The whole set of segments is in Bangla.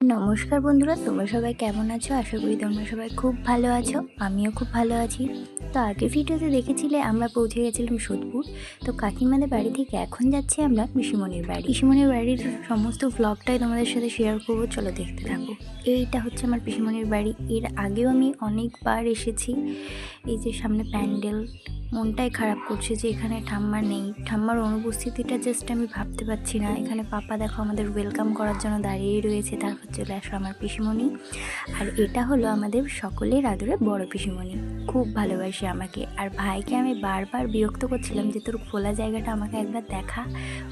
নমস্কার বন্ধুরা, তোমরা সবাই কেমন আছো? আশা করি তোমরা সবাই খুব ভালো আছো। আমিও খুব ভালো আছি। তো আগের ভিডিওতে দেখেছিলে আমরা পৌঁছে গেছিলাম সোদপুর। তো কাকিমাদের বাড়ি থেকে এখন যাচ্ছি আমরা পিসিমণির বাড়ি। পিসিমণির বাড়ির সমস্ত ভ্লগটাই তোমাদের সাথে শেয়ার করবো, চলো দেখতে থাকো। এইটা হচ্ছে আমার পিসিমণির বাড়ি। এর আগেও আমি অনেকবার এসেছি। এই যে সামনে প্যান্ডেল, মনটাই খারাপ করছে যে এখানে ঠাম্মা নেই। ঠাম্মার অনুপস্থিতিটা জাস্ট আমি ভাবতে পারছি না। এখানে পাপা দেখো আমাদের ওয়েলকাম করার জন্য দাঁড়িয়ে রয়েছে। তারপর চলে আসলো আমার পিসিমণি। আর এটা হলো আমাদের সকলের আদরে বড় পিসিমণি। খুব ভালোবাসে আমাকে। আর ভাইকে আমি বারবার বিরক্ত করছিলাম যে তোর খোলা জায়গাটা আমাকে একবার দেখা।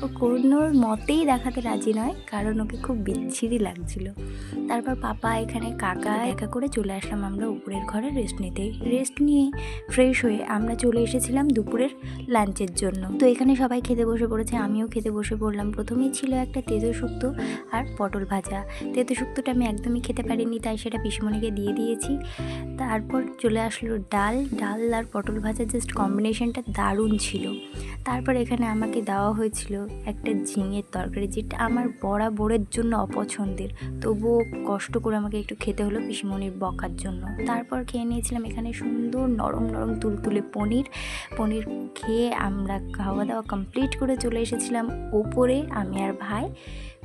ও কোনো মতেই দেখাতে রাজি নয়, কারণ ওকে খুব বিচ্ছিরি লাগছিল। তারপর পাপা এখানে কাকা দেখা করে চলে আসলাম আমরা উপরের ঘরে রেস্ট নিতে। রেস্ট নিয়ে ফ্রেশ হয়ে আমরা চলে এসেছিলাম দুপুরের লাঞ্চের জন্য। তো এখানে সবাই খেতে বসে পড়েছে, আমিও খেতে বসে পড়লাম। প্রথমেই ছিল একটা তেঁতো শুক্তো আর পটল ভাজা। তেঁতো শুক্তোটা আমি একদমই খেতে পারিনি, তাই সেটা পিসিমণিকে দিয়ে দিয়েছি। তারপর চলে আসলো ডাল আর পটল ভাজা, জাস্ট কম্বিনেশনটা দারুণ ছিল। তারপর এখানে আমাকে দেওয়া হয়েছিল একটা ঝিঙের তরকারি, যেটা আমার বরাবরের জন্য অপছন্দের, তবুও কষ্ট করে আমাকে একটু খেতে হলো পিসিমণির বকার জন্য। তারপর খেয়ে নিয়েছিলাম এখানে সুন্দর নরম নরম তুলতুলে পনির খেয়ে আমরা খাওয়া দাওয়া কমপ্লিট করে চলে এসেছিলাম ওপরে, আমি আর ভাই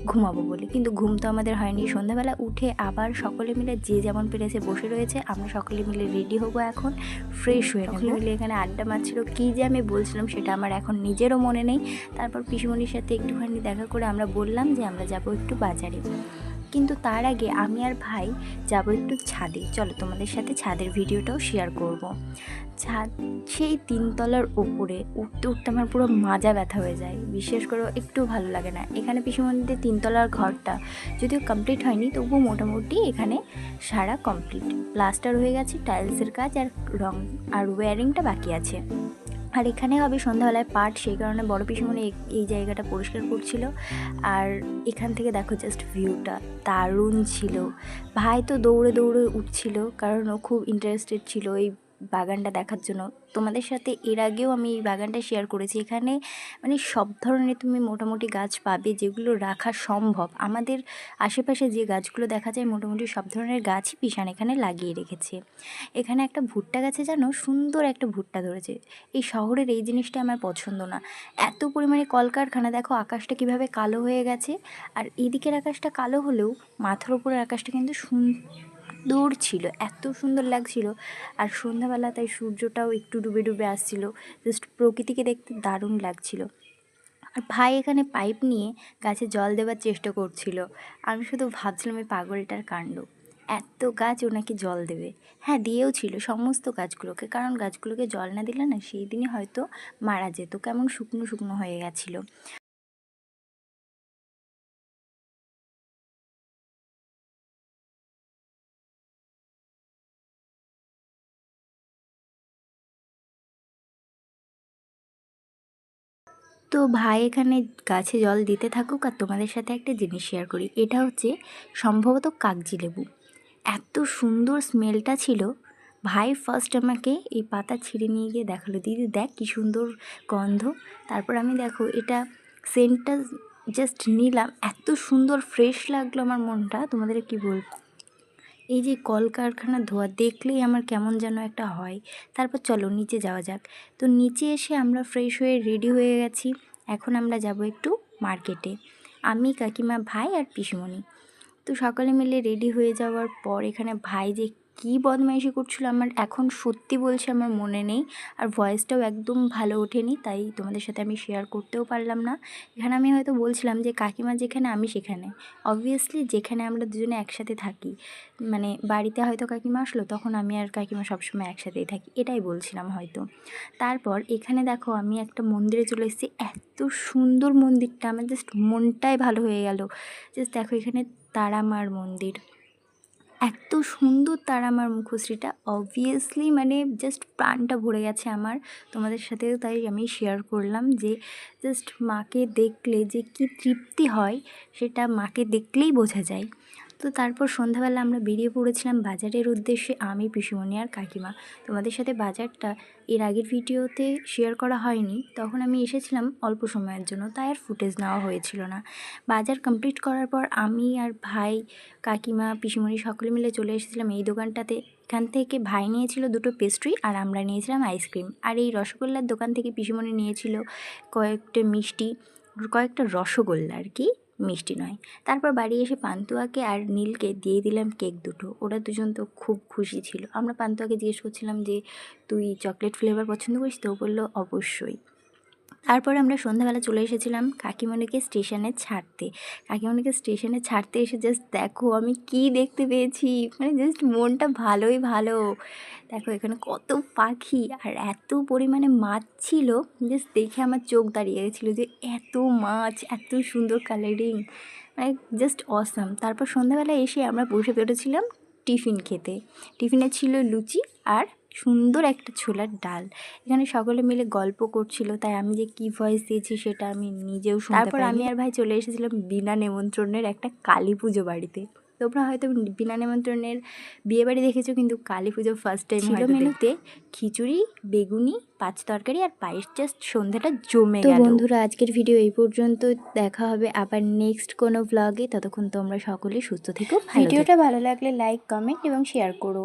ঘুমাবো বলে। কিন্তু ঘুম তো আমাদের হয়নি। সন্ধ্যাবেলা উঠে আবার সকলে মিলে যে যেমন পেরেছে বসে রয়েছে। আমরা সকলে মিলে রেডি হবো এখন, ফ্রেশ হয়ে সকলে মিলে এখানে আড্ডা মারছিল। কী যে আমি বলছিলাম সেটা আমার এখন নিজেরও মনে নেই। তারপর পিসিমণির সাথে একটুখানি দেখা করে আমরা বললাম যে আমরা যাবো একটু বাজারে। কিন্তু তার আগে আমি আর ভাই যাব একটু ছাদে। চলো তোমাদের সাথে ছাদের ভিডিওটাও শেয়ার করব। ছাদ সেই 3 তলার ওপরে উঠতে উঠতে আমার পুরো মাজা ব্যথা হয়ে যায়, বিশেষ করে একটু ভালো লাগে না। এখানে পিসিমণিদের 3 তলার ঘরটা যদিও কমপ্লিট হয়নি, তবুও মোটামুটি এখানে সারা কমপ্লিট, প্লাস্টার হয়ে গেছে, টাইলসের কাজ আর রং আর ওয়্যারিংটা বাকি আছে। আর এখানে হবে সন্ধ্যাবেলায় পাঠ, সেই কারণে বড় পিসিমণি এই জায়গাটা পরিষ্কার করছিল। আর এখান থেকে দেখো জাস্ট ভিউটা দারুণ ছিল। ভাই তো দৌড়ে দৌড়ে উঠছিল, কারণ ও খুব ইন্টারেস্টেড ছিল এই বাগানটা দেখার জন্য। তোমাদের সাথে এর আগেও আমি এই বাগানটা শেয়ার করেছি। এখানে মানে সব ধরনের তুমি মোটামুটি গাছ পাবে, যেগুলো রাখা সম্ভব। আমাদের আশেপাশে যে গাছগুলো দেখা যায় মোটামুটি সব ধরনের গাছই পিসান এখানে লাগিয়ে রেখেছে। এখানে একটা ভুট্টা গাছে জানো সুন্দর একটা ভুট্টা ধরেছে। এই শহরের এই জিনিসটা আমার পছন্দ না। এত পরিমাণে কলকারখানা, দেখো আকাশটা কিভাবে কালো হয়ে গেছে। আর এদিকের আকাশটা কালো হলেও মাথার উপরের আকাশটা কিন্তু সুন্দর ছিল, এত সুন্দর লাগছিল। আর সন্ধ্যাবেলা তাই সূর্যটাও একটু ডুবে ডুবে আসছিল, জাস্ট প্রকৃতিকে দেখতে দারুণ লাগছিল। আর ভাই এখানে পাইপ নিয়ে গাছে জল দেওয়ার চেষ্টা করছিল। আমি শুধু ভাবছিলাম এই পাগলটার কাণ্ড, এত গাছ ও নাকি জল দেবে। হ্যাঁ, দিয়েও ছিল সমস্ত গাছগুলোকে, কারণ গাছগুলোকে জল না দিলে না সেই দিনই হয়তো মারা যেত, কেমন শুকনো শুকনো হয়ে গেছিলো। তো ভাই এখানে গাছে জল দিতে থাকুক, আর তোমাদের সাথে একটা জিনিস শেয়ার করি। এটা হচ্ছে সম্ভবত কাগজি লেবু। এত সুন্দর স্মেলটা ছিল। ভাই ফার্স্ট আমাকে এই পাতা ছিঁড়ে নিয়ে গিয়ে দেখালো, দিদি দেখ কী সুন্দর গন্ধ। তারপর আমি দেখো এটা সেন্টটা জাস্ট নিলাম, এত সুন্দর ফ্রেশ লাগলো আমার মনটা, তোমাদের কি বলবো। এই যে কলকারখানার ধোঁয়া দেখলেই আমার কেমন যেন একটা হয়। তারপর চলো নিচে যাওয়া যাক। তো নিচে এসে আমরা ফ্রেশ হয়ে রেডি হয়ে গেছি। এখন আমরা যাব একটু মার্কেটে, আমি কাকিমা ভাই আর পিসিমণি। তো সকালে মিলে রেডি হয়ে যাওয়ার পর এখানে ভাই যে কী বদমাইশি করছিল আমার এখন সত্যি বলছি আমার মনে নেই। আর ভয়েসটাও একদম ভালো ওঠেনি, তাই তোমাদের সাথে আমি শেয়ার করতেও পারলাম না। এখানে আমি হয়তো বলছিলাম যে কাকিমা যেখানে আমি সেখানে, অবভিয়াসলি যেখানে আমরা দুজনে একসাথে থাকি, মানে বাড়িতে হয়তো কাকিমা আসলো তখন আমি আর কাকিমা সবসময় একসাথেই থাকি, এটাই বলছিলাম হয়তো। তারপর এখানে দেখো আমি একটা মন্দিরে চলে এসেছি। এত সুন্দর মন্দিরটা, আমার জাস্ট মনটাই ভালো হয়ে গেল। জাস্ট দেখো এখানে তারামার মন্দির, এত সুন্দর তারামার মুখশ্রীটা, অবভিয়াসলি মানে জাস্ট প্রাণটা ভরে গেছে আমার। তোমাদের সাথেও তাই আমি শেয়ার করলাম যে জাস্ট মাকে দেখলে যে কি তৃপ্তি হয় সেটা মাকে দেখলেই বোঝা যায়। তো তারপর সন্ধ্যাবেলা আমরা বেরিয়ে পড়েছিলাম বাজারের উদ্দেশ্যে, আমি, পিসিমণি আর কাকিমা। তোমাদের সাথে বাজারটা এর আগের ভিডিওতে শেয়ার করা হয়নি, তখন আমি এসেছিলাম অল্প সময়ের জন্য, তাই আর ফুটেজ নেওয়া হয়েছিল না। বাজার কমপ্লিট করার পর আমি আর ভাই, কাকিমা, পিসিমণি সকলে মিলে চলে এসেছিলাম এই দোকানটাতে। এখান থেকে ভাই নিয়েছিল দুটো পেস্ট্রি আর আমরা নিয়েছিলাম আইসক্রিম। আর এই রসগোল্লার দোকান থেকে পিসিমণি নিয়েছিল কয়েকটা মিষ্টি, কয়েকটা রসগোল্লা আর কি, মিষ্টি নয়। তারপর বাড়ি এসে পান্তুয়াকে আর নীলকে দিয়ে দিলাম কেক দুটো। ওরা দুজন তো খুব খুশি ছিল। আমরা পান্তুয়াকে জিজ্ঞেস করছিলাম যে তুই চকলেট ফ্লেভার পছন্দ করিস, তো ও বললো অবশ্যই। তারপর আমরা সন্ধ্যাবেলা চলে এসেছিলাম কাকিমণিকে স্টেশনে ছাড়তে। কাকিমণিকে স্টেশনে ছাড়তে এসে জাস্ট দেখো আমি কি দেখতে পেয়েছি, মানে জাস্ট মনটা ভালোই ভালো। দেখো এখানে কত পাখি আর এত পরিমাণে মাছ ছিল, জাস্ট দেখে আমার চোখ দাঁড়িয়ে গেছিলো যে এত মাছ, এত সুন্দর কালারিং, মানে জাস্ট অসাম। তারপর সন্ধ্যাবেলা এসে আমরা বসে পড়েছিলাম টিফিন খেতে। টিফিনে ছিল লুচি আর সুন্দর একটা ছোলার ডাল। এখানে সকলে মিলে গল্প করছিল, তাই আমি যে কী ভয়েস দিয়েছি সেটা আমি নিজেও শুনতে পাইনি। তারপর আমি আর ভাই চলে এসেছিলাম বিনা নেমন্ত্রণের একটা কালী পুজো বাড়িতে। তোমরা হয়তো বিনা নেমন্ত্রণের বিয়ে বাড়ি দেখেছো, কিন্তু কালী পুজো ফার্স্ট টাইম ছিল। মেনুতে খিচুড়ি, বেগুনি, পাঁচ তরকারি আর পায়েস। জাস্ট সন্ধ্যাটা জমে গেল। তো বন্ধুরা, আজকের ভিডিও এই পর্যন্ত। দেখা হবে আবার নেক্সট কোনো ব্লগে। ততক্ষণ তোমরা সকলে সুস্থ থেকো, ভিডিওটা ভালো লাগলে লাইক, কমেন্ট এবং শেয়ার করো।